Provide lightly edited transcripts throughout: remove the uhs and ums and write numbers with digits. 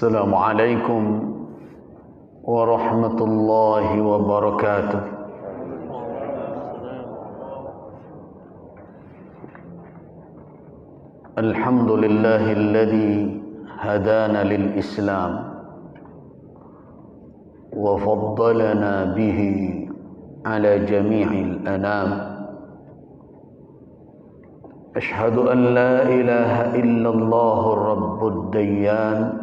Assalamualaikum warahmatullahi wabarakatuh. Alhamdulillahilladzi hadana lil Islam wa faddalana bihi ala jami'il anam. Ashhadu an la ilaha illallah rabbud dayyan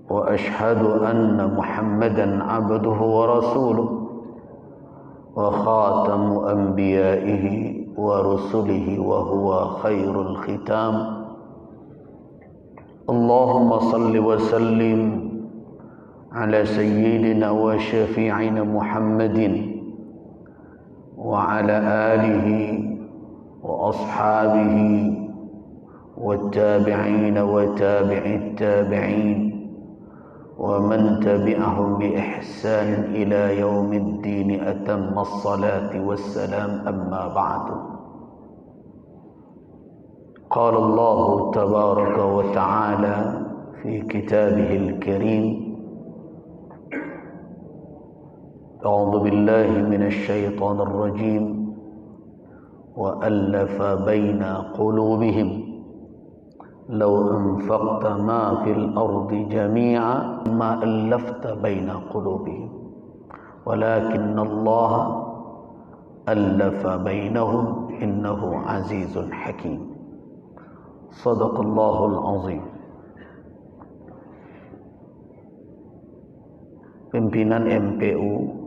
wa ashhadu anna Muhammadan abduhu wa rasuluh wa khatamu anbiya'ihi wa rusulihi wa huwa khairul khitam. Allahumma salli wa sallim ala sayyidina wa syafi'ina Muhammadin wa ala alihi wa ashabihi wa tabi'ina wa tabi'it tabi'in wa man tabi'ahum bi ihsan ila yaumiddin. Atamma as-salati was-salam, amma ba'du. Qala Allah tabaraka wa ta'ala fi kitabihil karim: A'udzu billahi minasy syaithanir rajim. وألف بين قلوبهم لو أنفقت ما في الأرض جميعا ما ألفت بين قلوبهم ولكن الله ألف بينهم إنه عزيز حكيم. صدق الله العظيم. Pimpinan MPU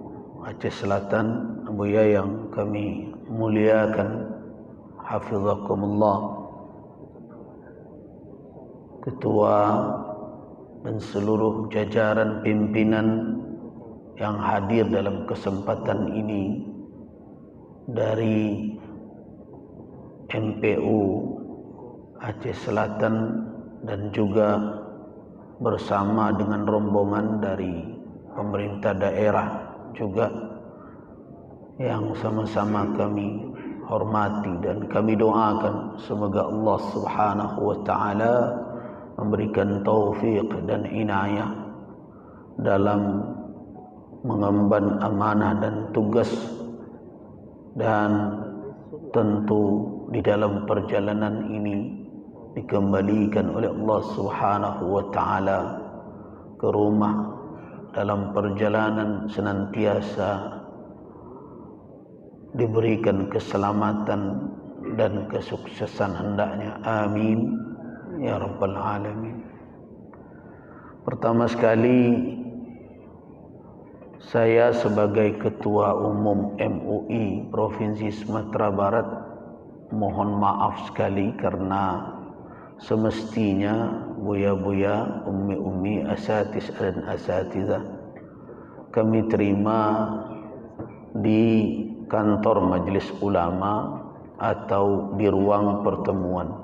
Aceh Selatan, Buya yang kami muliakan, hafizakumullah, ketua dan seluruh jajaran pimpinan yang hadir dalam kesempatan ini dari MPU Aceh Selatan dan juga bersama dengan rombongan dari pemerintah daerah juga yang sama-sama kami hormati dan kami doakan semoga Allah Subhanahu wa taala memberikan taufik dan inayah dalam mengemban amanah dan tugas, dan tentu di dalam perjalanan ini dikembalikan oleh Allah Subhanahu wa taala ke rumah dalam perjalanan senantiasa diberikan keselamatan dan kesuksesan hendaknya. Amin ya rabbal alamin. Pertama sekali, saya sebagai Ketua Umum MUI Provinsi Sumatera Barat mohon maaf sekali karena semestinya buya-buya, ummi-ummi, asatis dan asatizah kami terima di kantor majelis ulama atau di ruang pertemuan.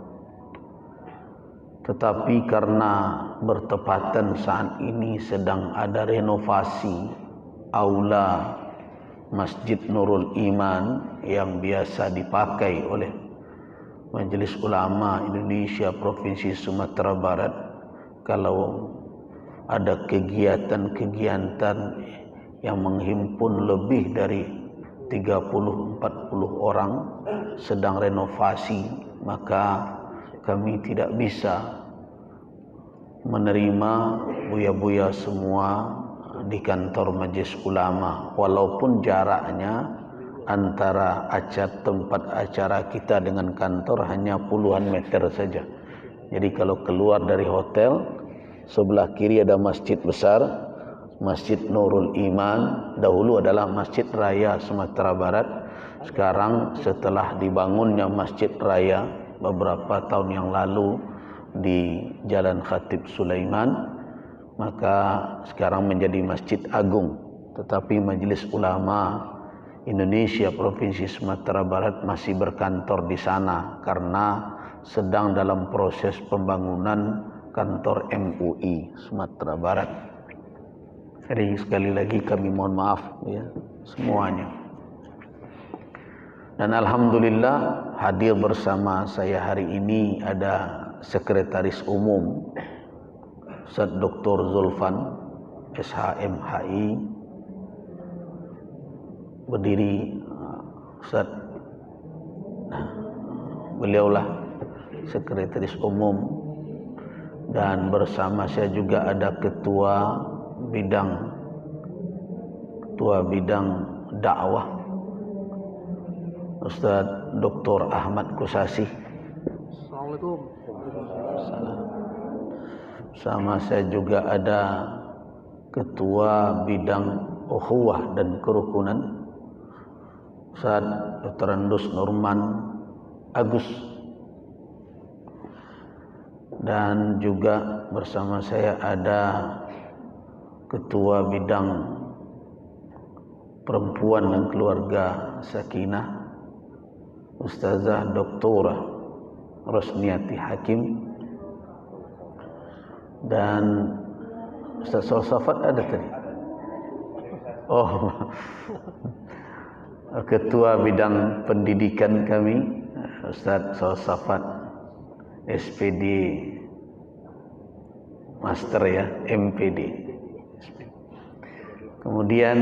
Tetapi karena bertepatan saat ini sedang ada renovasi aula Masjid Nurul Iman yang biasa dipakai oleh Majelis Ulama Indonesia Provinsi Sumatera Barat, kalau ada kegiatan-kegiatan yang menghimpun lebih dari 30-40 orang sedang renovasi, maka kami tidak bisa menerima buya-buya semua di kantor Majelis Ulama, walaupun jaraknya antara tempat acara kita dengan kantor hanya puluhan meter saja. Jadi kalau keluar dari hotel, sebelah kiri ada masjid besar, Masjid Nurul Iman. Dahulu adalah Masjid Raya Sumatera Barat. Sekarang setelah dibangunnya Masjid Raya beberapa tahun yang lalu di Jalan Khatib Sulaiman, maka sekarang menjadi Masjid Agung. Tetapi Majelis Ulama Indonesia Provinsi Sumatera Barat masih berkantor di sana karena sedang dalam proses pembangunan kantor MUI Sumatera Barat. Jadi sekali lagi kami mohon maaf ya semuanya. Dan alhamdulillah hadir bersama saya hari ini ada Sekretaris Umum Ustaz Dr. Zulfan SHMHI, berdiri Ustaz, beliaulah sekretaris umum, dan bersama saya juga ada ketua bidang dakwah Ustaz Dr. Ahmad Kusasi. Assalamualaikum. Sama saya juga ada ketua bidang ukhuwah dan kerukunan Ustaz Dr. Andus Nurman Agus, dan juga bersama saya ada ketua bidang perempuan dan keluarga Sakinah Ustazah Dr. Rosniati Hakim, dan Ustaz Safat ada tadi. Oh, ketua bidang pendidikan kami Ustaz Safat SPD Master ya, MPD. Kemudian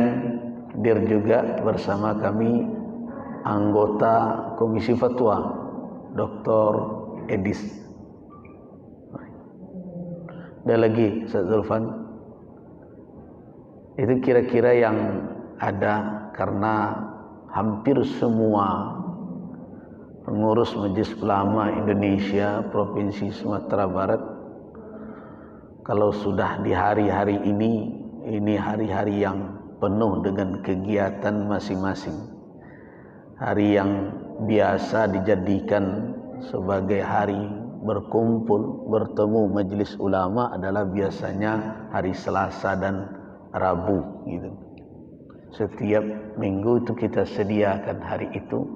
hadir juga bersama kami anggota Komisi Fatwa Dr. Edis. Ada lagi Ustaz Zulfan. Itu kira-kira yang ada, karena hampir semua pengurus Majelis Ulama Indonesia Provinsi Sumatera Barat, kalau sudah di hari-hari ini hari-hari yang penuh dengan kegiatan masing-masing. Hari yang biasa dijadikan sebagai hari berkumpul, bertemu majelis ulama adalah biasanya hari Selasa dan Rabu gitu. Setiap minggu itu kita sediakan hari itu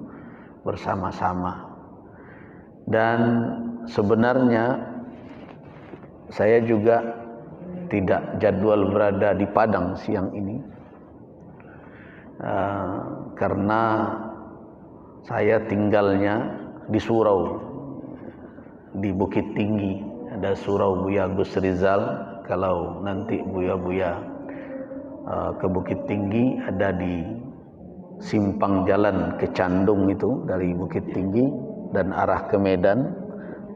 bersama-sama. Dan sebenarnya saya juga tidak jadwal berada di Padang siang ini, karena saya tinggalnya di surau, di Bukit Tinggi. Ada surau Buya Gus Rizal. Kalau nanti Buya ke Bukit Tinggi, ada di simpang jalan ke Candung itu, dari Bukit Tinggi dan arah ke Medan,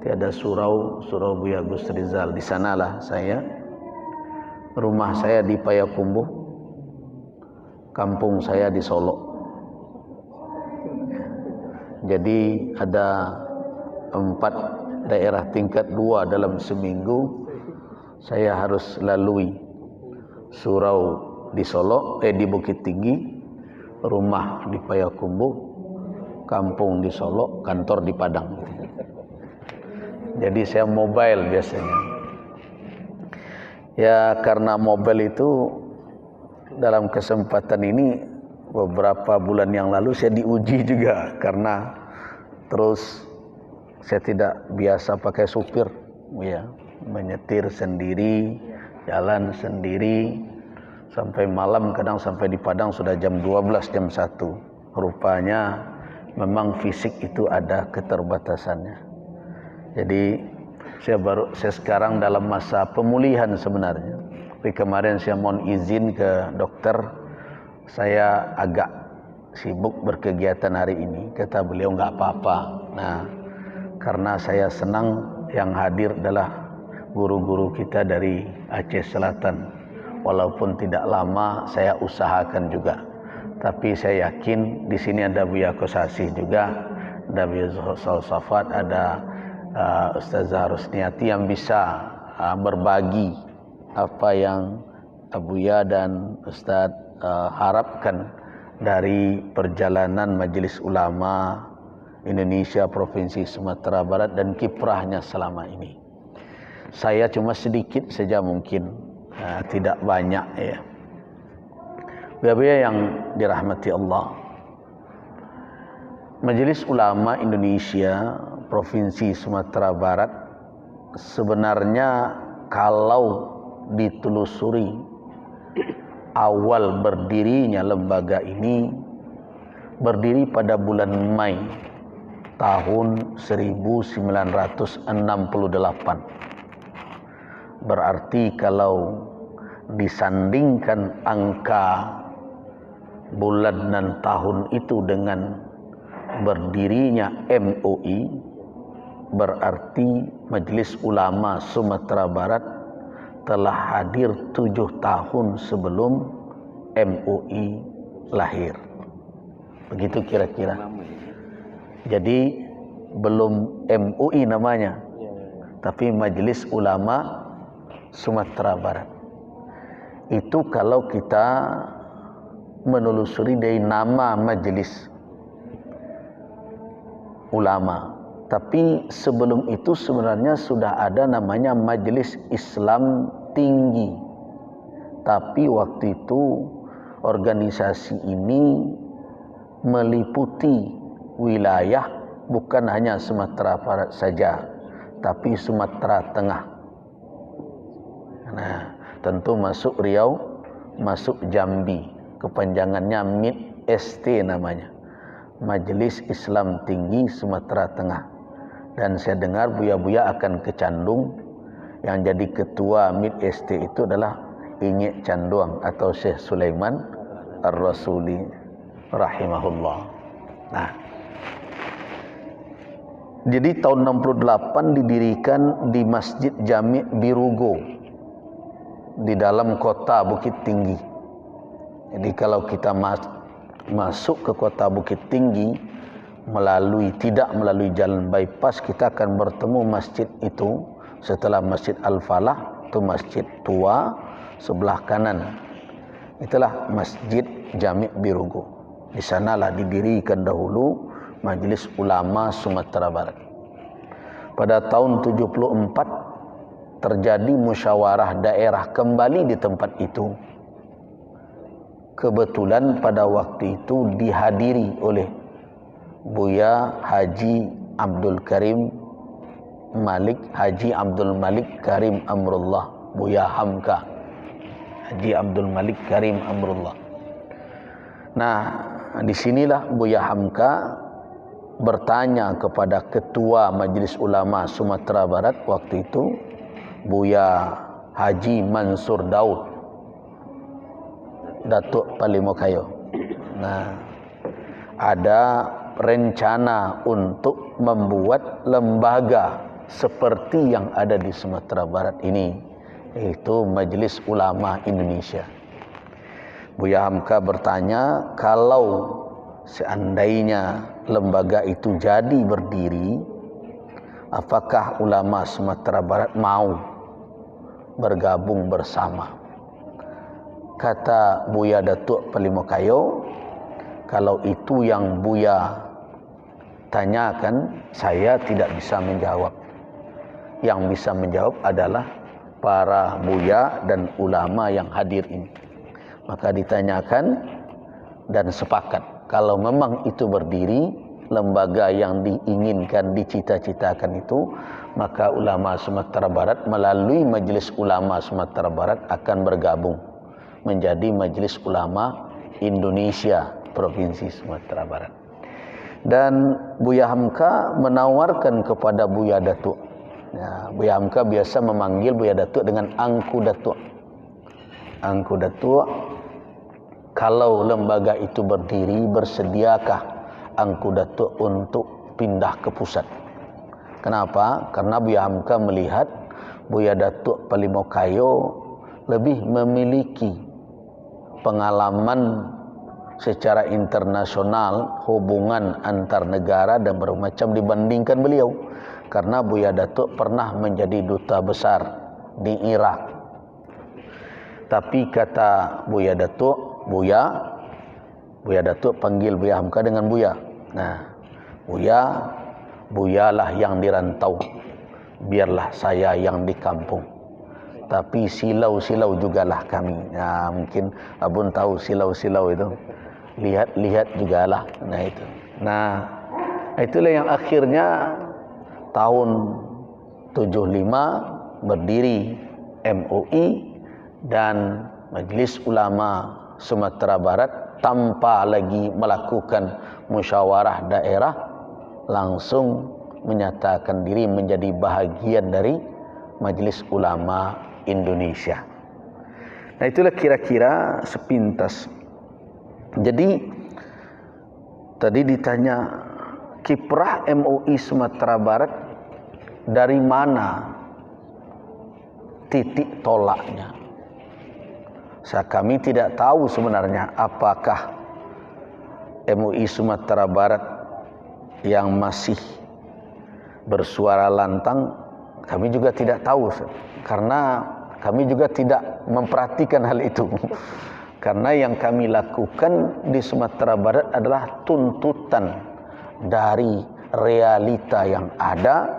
ada surau Buya Gus Rizal. Di sanalah saya. Rumah saya di Payakumbuh, kampung saya di Solo. Jadi ada 4 daerah tingkat 2 dalam seminggu saya harus lalui. Surau di Solo, di Bukit Tinggi, rumah di Payakumbuh, kampung di Solo, kantor di Padang. Jadi saya mobile biasanya. Ya, karena mobile itu dalam kesempatan ini beberapa bulan yang lalu saya diuji juga, karena terus saya tidak biasa pakai supir ya, menyetir sendiri, jalan sendiri sampai malam, kadang sampai di Padang sudah jam 12, jam 1. Rupanya memang fisik itu ada keterbatasannya. Jadi saya sekarang dalam masa pemulihan sebenarnya. Tapi kemarin saya mohon izin ke dokter, saya agak sibuk berkegiatan hari ini. Kata beliau nggak apa-apa. Nah, karena saya senang yang hadir adalah guru-guru kita dari Aceh Selatan. Walaupun tidak lama, saya usahakan juga. Tapi saya yakin di sini ada Buya Kusasi juga, ada Buya Safat, ada Ustazah Rosniati yang bisa berbagi apa yang Buya dan Ustaz harapkan dari perjalanan Majelis Ulama Indonesia Provinsi Sumatera Barat dan kiprahnya selama ini. Saya cuma sedikit saja mungkin, tidak banyak ya. Buya-buya yang dirahmati Allah, Majelis Ulama Indonesia Provinsi Sumatera Barat sebenarnya kalau ditelusuri awal berdirinya lembaga ini, berdiri pada bulan Mei tahun 1968. Berarti kalau disandingkan angka bulan dan tahun itu dengan berdirinya MUI, berarti Majelis Ulama Sumatera Barat telah hadir 7 tahun sebelum MUI lahir. Begitu kira-kira. Jadi belum MUI namanya, tapi Majelis Ulama Sumatera Barat. Itu kalau kita menelusuri dari nama Majelis Ulama. Tapi sebelum itu sebenarnya sudah ada namanya Majelis Islam Tinggi. Tapi waktu itu organisasi ini meliputi wilayah bukan hanya Sumatera Barat saja, tapi Sumatera Tengah. Nah, tentu masuk Riau, masuk Jambi. Kepanjangannya MIT-ST namanya, Majelis Islam Tinggi Sumatera Tengah. Dan saya dengar Buya-Buya akan ke Candung. Yang jadi ketua MIT-ST itu adalah Inyek Canduang atau Syekh Sulaiman Ar-Rasuli rahimahullah. Nah, jadi tahun 68 didirikan di Masjid Jami' Birugo di dalam kota Bukit Tinggi. Jadi kalau kita masuk ke kota Bukit Tinggi tidak melalui jalan bypass, kita akan bertemu masjid itu. Setelah Masjid Al-Falah itu masjid tua, sebelah kanan itulah Masjid Jami' Birugo. Di sanalah didirikan dahulu Majelis Ulama Sumatera Barat. Pada tahun 74 terjadi musyawarah daerah kembali di tempat itu. Kebetulan pada waktu itu dihadiri oleh Buya Haji Abdul Malik Karim Amrullah, Buya Hamka Haji Abdul Malik Karim Amrullah. Nah, disinilah Buya Hamka bertanya kepada Ketua Majelis Ulama Sumatera Barat waktu itu, Buya Haji Mansur Daud, Datuk Palimokayo. Nah, ada rencana untuk membuat lembaga seperti yang ada di Sumatera Barat ini, yaitu Majelis Ulama Indonesia. Buya Hamka bertanya, kalau seandainya lembaga itu jadi berdiri, apakah ulama Sumatera Barat mau bergabung bersama? Kata Buya Datuk Palimokayo, kalau itu yang Buya tanyakan, saya tidak bisa menjawab. Yang bisa menjawab adalah para buya dan ulama yang hadir ini. Maka ditanyakan dan sepakat, kalau memang itu berdiri, lembaga yang diinginkan, dicita-citakan itu, maka ulama Sumatera Barat melalui Majelis Ulama Sumatera Barat akan bergabung menjadi Majelis Ulama Indonesia Provinsi Sumatera Barat. Dan Buya Hamka menawarkan kepada Buya Datuk. Ya, Buya Hamka biasa memanggil Buya Datuk dengan Angku Datuk. Angku Datuk, kalau lembaga itu berdiri, bersediakah Angku Datuk untuk pindah ke pusat? Kenapa? Karena Buya Hamka melihat Buya Datuk Palimokayo lebih memiliki pengalaman secara internasional, hubungan antar negara dan bermacam dibandingkan beliau. Karena Buya Datuk pernah menjadi duta besar di Irak. Tapi kata Buya Datuk, Buya Datuk panggil Buya Hamka dengan Buya. Nah, Buyalah yang di rantau, biarlah saya yang di kampung. Tapi silau-silau jugalah kami. Nah, mungkin Abun tahu silau-silau itu. Lihat-lihat jugalah. Nah itu. Nah, itulah yang akhirnya tahun 75 berdiri MUI dan Majelis Ulama Sumatera Barat tanpa lagi melakukan musyawarah daerah, langsung menyatakan diri menjadi bahagian dari Majelis Ulama Indonesia. Nah, itulah kira-kira sepintas. Jadi tadi ditanya kiprah MUI Sumatera Barat dari mana titik tolaknya. Kami tidak tahu sebenarnya apakah MUI Sumatera Barat yang masih bersuara lantang. Kami juga tidak tahu, karena kami juga tidak memperhatikan hal itu. Karena yang kami lakukan di Sumatera Barat adalah tuntutan dari realita yang ada,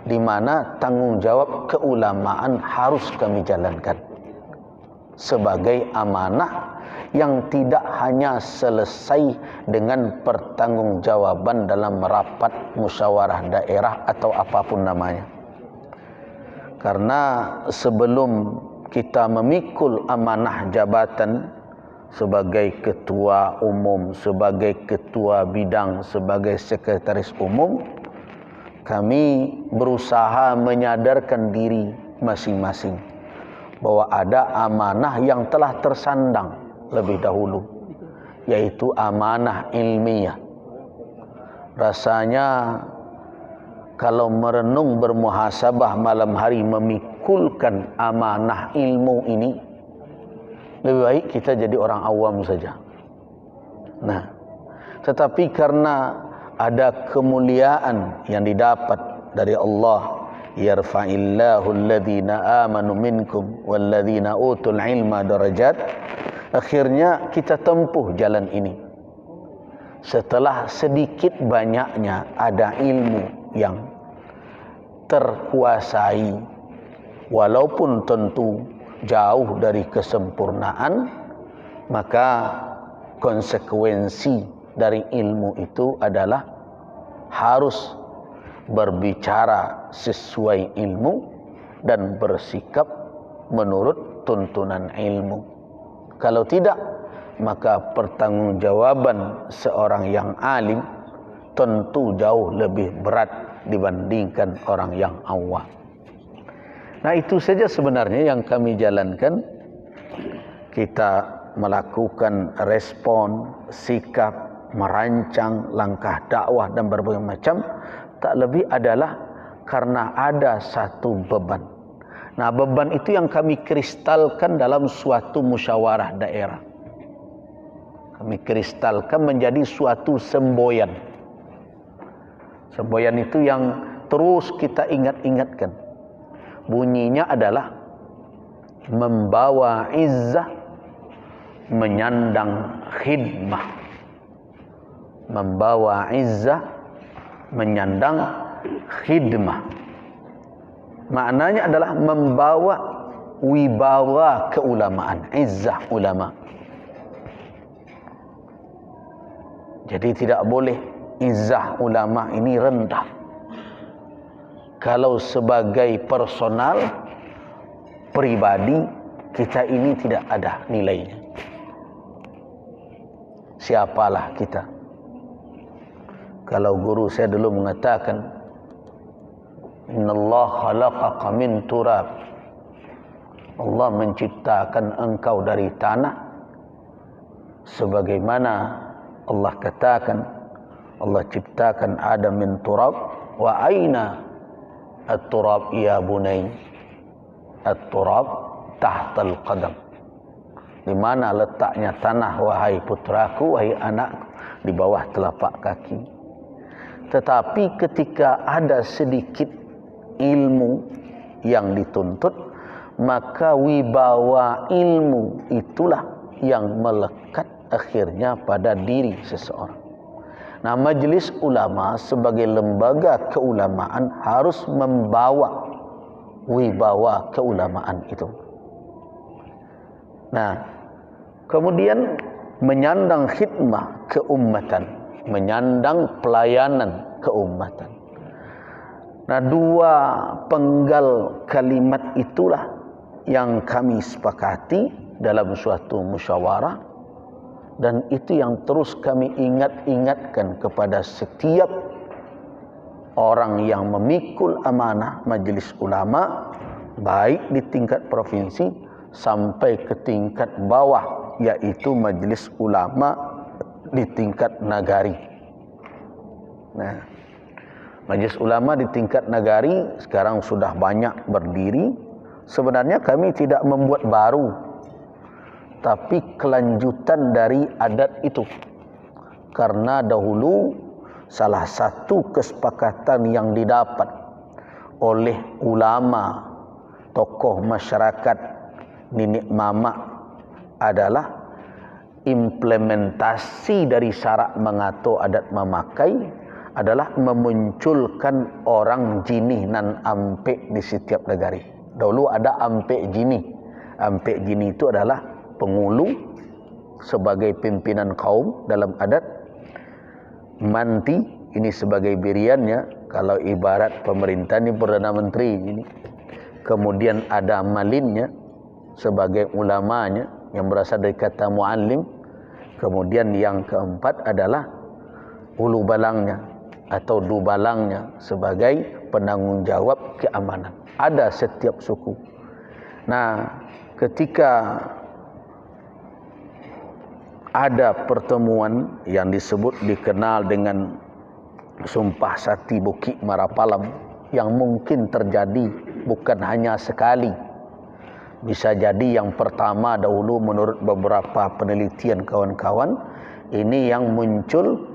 di mana tanggung jawab keulamaan harus kami jalankan sebagai amanah yang tidak hanya selesai dengan pertanggungjawaban dalam rapat musyawarah daerah atau apapun namanya. Karena sebelum kita memikul amanah jabatan sebagai ketua umum, sebagai ketua bidang, sebagai sekretaris umum, kami berusaha menyadarkan diri masing-masing bahwa ada amanah yang telah tersandang lebih dahulu, yaitu amanah ilmiah. Rasanya kalau merenung bermuhasabah malam hari memikulkan amanah ilmu ini, lebih baik kita jadi orang awam saja. Nah, tetapi karena ada kemuliaan yang didapat dari Allah, yarfa'illahu alladhina amanu minkum walladhina utul ilma darajat, akhirnya kita tempuh jalan ini. Setelah sedikit banyaknya ada ilmu yang terkuasai, walaupun tentu jauh dari kesempurnaan, maka konsekuensi dari ilmu itu adalah harus berbicara sesuai ilmu dan bersikap menurut tuntunan ilmu. Kalau tidak, maka pertanggungjawaban seorang yang alim tentu jauh lebih berat dibandingkan orang yang awam. Nah, itu saja sebenarnya yang kami jalankan. Kita melakukan respon, sikap, merancang langkah dakwah dan berbagai macam, tak lebih adalah karena ada satu beban. Nah, beban itu yang kami kristalkan dalam suatu musyawarah daerah. Kami kristalkan menjadi suatu semboyan. Semboyan itu yang terus kita ingat-ingatkan. Bunyinya adalah membawa izzah, menyandang khidmah. Membawa izzah, menyandang khidmah. Maknanya adalah membawa wibawa keulamaan, izzah ulama. Jadi tidak boleh izzah ulama ini rendah. Kalau sebagai personal, pribadi, kita ini tidak ada nilainya. Siapalah kita? Kalau guru saya dulu mengatakan, Innallaha khalaqaka min turab. Allah menciptakan engkau dari tanah, sebagaimana Allah katakan, Allah ciptakan Adam min turab, wa aina at-turab ya bunay. At-turab tahtal qadam. Di mana letaknya tanah, wahai putraku, wahai anakku? Di bawah telapak kaki. Tetapi ketika ada sedikit ilmu yang dituntut, maka wibawa ilmu itulah yang melekat akhirnya pada diri seseorang. Nah, majelis ulama sebagai lembaga keulamaan harus membawa wibawa keulamaan itu. Nah, kemudian menyandang khidmah keumatan, menyandang pelayanan keumatan. Nah, dua penggal kalimat itulah yang kami sepakati dalam suatu musyawarah. Dan itu yang terus kami ingatkan kepada setiap orang yang memikul amanah majelis ulama, baik di tingkat provinsi sampai ke tingkat bawah, yaitu majelis ulama di tingkat nagari. Nah, majelis ulama di tingkat nagari sekarang sudah banyak berdiri. Sebenarnya kami tidak membuat baru, tapi kelanjutan dari adat itu. Karena dahulu salah satu kesepakatan yang didapat oleh ulama, tokoh masyarakat, nenek mamak adalah implementasi dari syarak mengatur adat memakai adalah memunculkan orang jinih nan ampek di setiap negara. Dahulu ada ampek jinih. Ampek jinih itu adalah pengulu sebagai pimpinan kaum dalam adat. Manti ini sebagai biriannya, kalau ibarat pemerintah ini Perdana Menteri ini. Kemudian ada malinnya sebagai ulamanya yang berasal dari kata muallim. Kemudian yang keempat adalah ulu balangnya atau dubalangnya sebagai penanggung jawab keamanan. Ada setiap suku. Nah, ketika ada pertemuan yang dikenal dengan Sumpah Sati Bukit Marapalam yang mungkin terjadi bukan hanya sekali. Bisa jadi yang pertama dahulu menurut beberapa penelitian kawan-kawan, ini yang muncul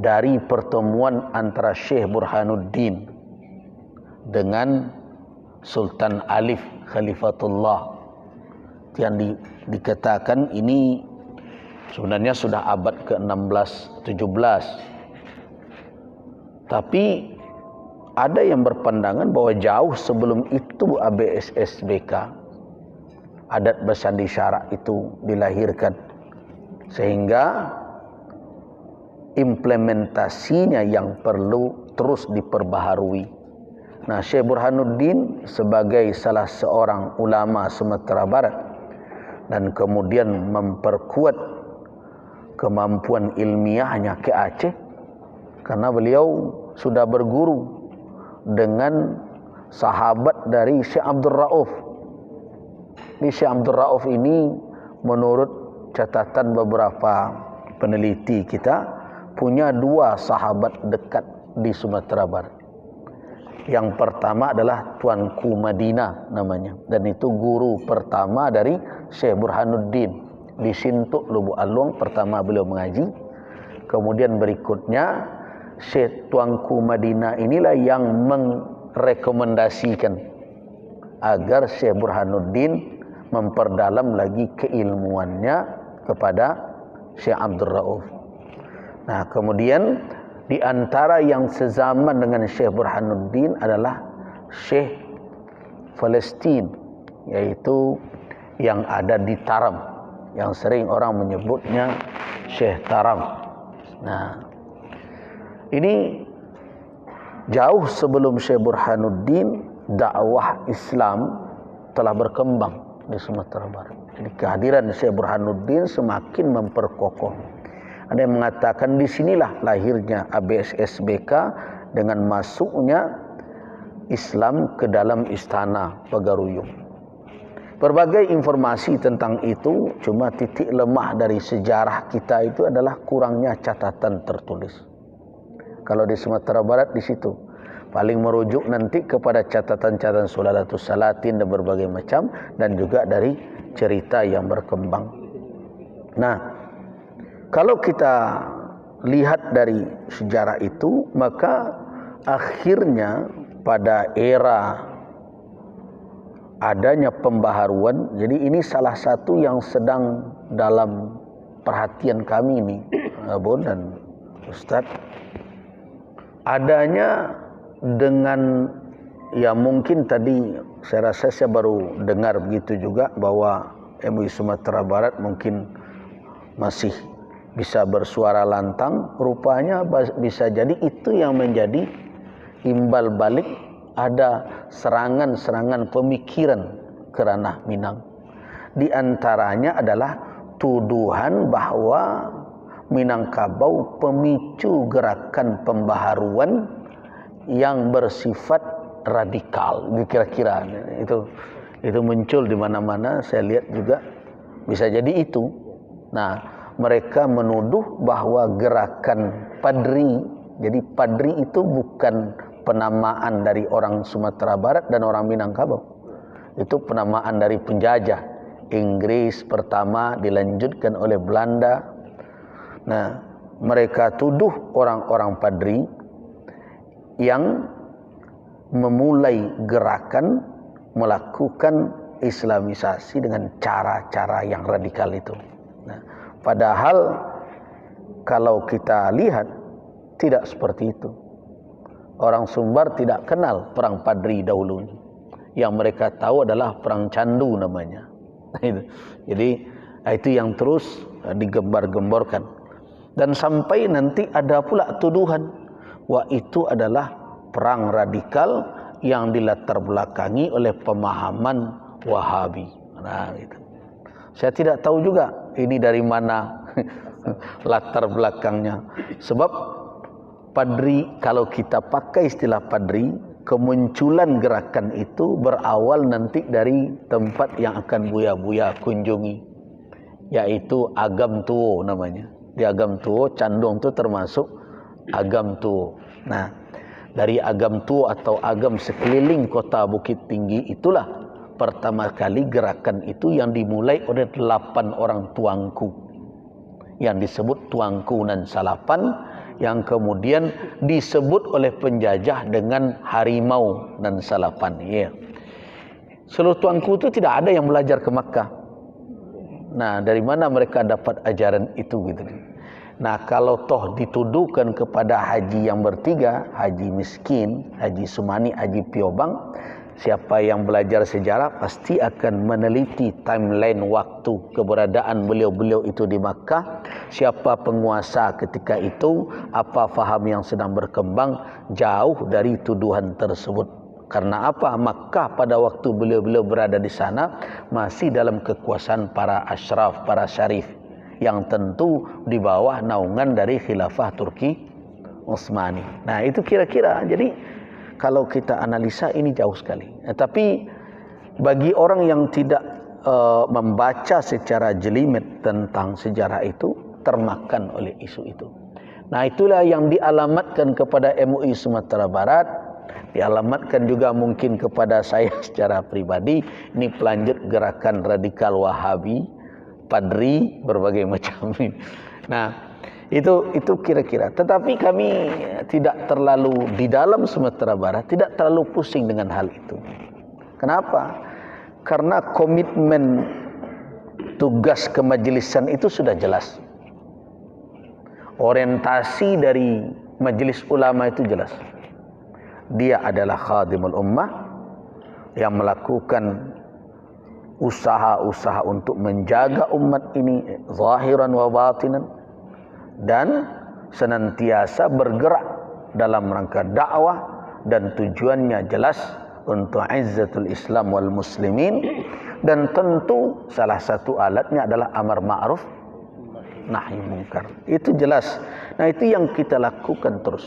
dari pertemuan antara Syekh Burhanuddin dengan Sultan Alif Khalifatullah, yang dikatakan ini sebenarnya sudah abad ke-16-17. Tapi ada yang berpandangan bahwa jauh sebelum itu ABSSBK, adat bersandi syarak itu dilahirkan, sehingga implementasinya yang perlu terus diperbaharui. Nah, Syekh Burhanuddin sebagai salah seorang ulama Sumatera Barat dan kemudian memperkuat kemampuan ilmiahnya ke Aceh, karena beliau sudah berguru dengan sahabat dari Syekh Abdul Rauf. Di Syekh Abdul Rauf ini menurut catatan beberapa peneliti kita punya dua sahabat dekat di Sumatera Barat. Yang pertama adalah Tuanku Madinah namanya, dan itu guru pertama dari Syekh Burhanuddin di Sintuk Lubuk Alung. Pertama beliau mengaji, kemudian berikutnya Syekh Tuanku Madinah inilah yang merekomendasikan agar Syekh Burhanuddin memperdalam lagi keilmuannya kepada Syekh Abdul Rauf. Nah, kemudian di antara yang sezaman dengan Syekh Burhanuddin adalah Syekh Palestin, yaitu yang ada di Taram, yang sering orang menyebutnya Syekh Taram. Nah, ini jauh sebelum Syekh Burhanuddin, dakwah Islam telah berkembang di Sumatera Barat. Jadi kehadiran Syekh Burhanuddin semakin memperkokoh. Ada yang mengatakan di sinilah lahirnya ABSSBK dengan masuknya Islam ke dalam istana Pagaruyung. Berbagai informasi tentang itu, cuma titik lemah dari sejarah kita itu adalah kurangnya catatan tertulis. Kalau di Sumatera Barat di situ paling merujuk nanti kepada catatan-catatan Sulalatus Salatin dan berbagai macam, dan juga dari cerita yang berkembang. Nah, kalau kita lihat dari sejarah itu, maka akhirnya pada era adanya pembaharuan, jadi ini salah satu yang sedang dalam perhatian kami ini, Abun dan Ustadz, adanya dengan, ya mungkin tadi saya rasa saya baru dengar begitu juga, bahwa MUI Sumatera Barat mungkin masih bisa bersuara lantang. Rupanya bisa jadi itu yang menjadi imbal balik ada serangan-serangan pemikiran ke ranah Minang. Di antaranya adalah tuduhan bahwa Minangkabau pemicu gerakan pembaharuan yang bersifat radikal, kira-kira itu muncul di mana-mana. Saya lihat juga bisa jadi itu. Nah, mereka menuduh bahwa gerakan Padri, jadi Padri itu bukan penamaan dari orang Sumatera Barat dan orang Minangkabau. Itu penamaan dari penjajah Inggris pertama, dilanjutkan oleh Belanda. Nah, mereka tuduh orang-orang Padri yang memulai gerakan melakukan Islamisasi dengan cara-cara yang radikal itu. Nah, padahal kalau kita lihat tidak seperti itu. Orang Sumbar tidak kenal perang Padri dahulu. Yang mereka tahu adalah perang Candu namanya. Jadi itu yang terus digembar-gemborkan. Dan sampai nanti ada pula tuduhan, wah itu adalah perang radikal yang dilatar belakangi oleh pemahaman Wahabi. Nah, gitu. Saya tidak tahu juga ini dari mana latar belakangnya. Sebab Padri, kalau kita pakai istilah Padri, kemunculan gerakan itu berawal nanti dari tempat yang akan Buya-Buya kunjungi, yaitu Agam Tuo namanya. Di Agam Tuo, Candung itu termasuk Agam Tuo. Nah, dari Agam Tuo atau Agam sekeliling kota Bukit Tinggi itulah pertama kali gerakan itu yang dimulai oleh 8 orang tuangku yang disebut Tuangku Nan Salapan, yang kemudian disebut oleh penjajah dengan Harimau Nan Salapan. Ya. Seluruh tuangku itu tidak ada yang belajar ke Makkah. Nah, dari mana mereka dapat ajaran itu gitu. Nah, kalau toh dituduhkan kepada haji yang bertiga, Haji Miskin, Haji Sumani, Haji Piobang, siapa yang belajar sejarah pasti akan meneliti timeline waktu keberadaan beliau-beliau itu di Makkah, siapa penguasa ketika itu, apa faham yang sedang berkembang, jauh dari tuduhan tersebut. Karena apa? Makkah pada waktu beliau-beliau berada di sana masih dalam kekuasaan para asyraf, para syarif, yang tentu di bawah naungan dari khilafah Turki Utsmani. Nah, itu kira-kira. Jadi kalau kita analisa ini jauh sekali. Tapi bagi orang yang tidak membaca secara jelimet tentang sejarah itu, termakan oleh isu itu. Nah, itulah yang dialamatkan kepada MUI Sumatera Barat, dialamatkan juga mungkin kepada saya secara pribadi. Ini pelanjut gerakan radikal Wahabi, Padri, berbagai macam. Nah, itu kira-kira. Tetapi kami tidak terlalu di dalam Sumatera Barat, tidak terlalu pusing dengan hal itu. Kenapa? Karena komitmen tugas kemajelisan itu sudah jelas. Orientasi dari majelis ulama itu jelas. Dia adalah khadimul ummah yang melakukan usaha-usaha untuk menjaga umat ini zahiran wa batinan, dan senantiasa bergerak dalam rangka dakwah, dan tujuannya jelas untuk izzatul Islam wal muslimin, dan tentu salah satu alatnya adalah amar ma'ruf nahi munkar. Itu jelas. Nah, itu yang kita lakukan terus.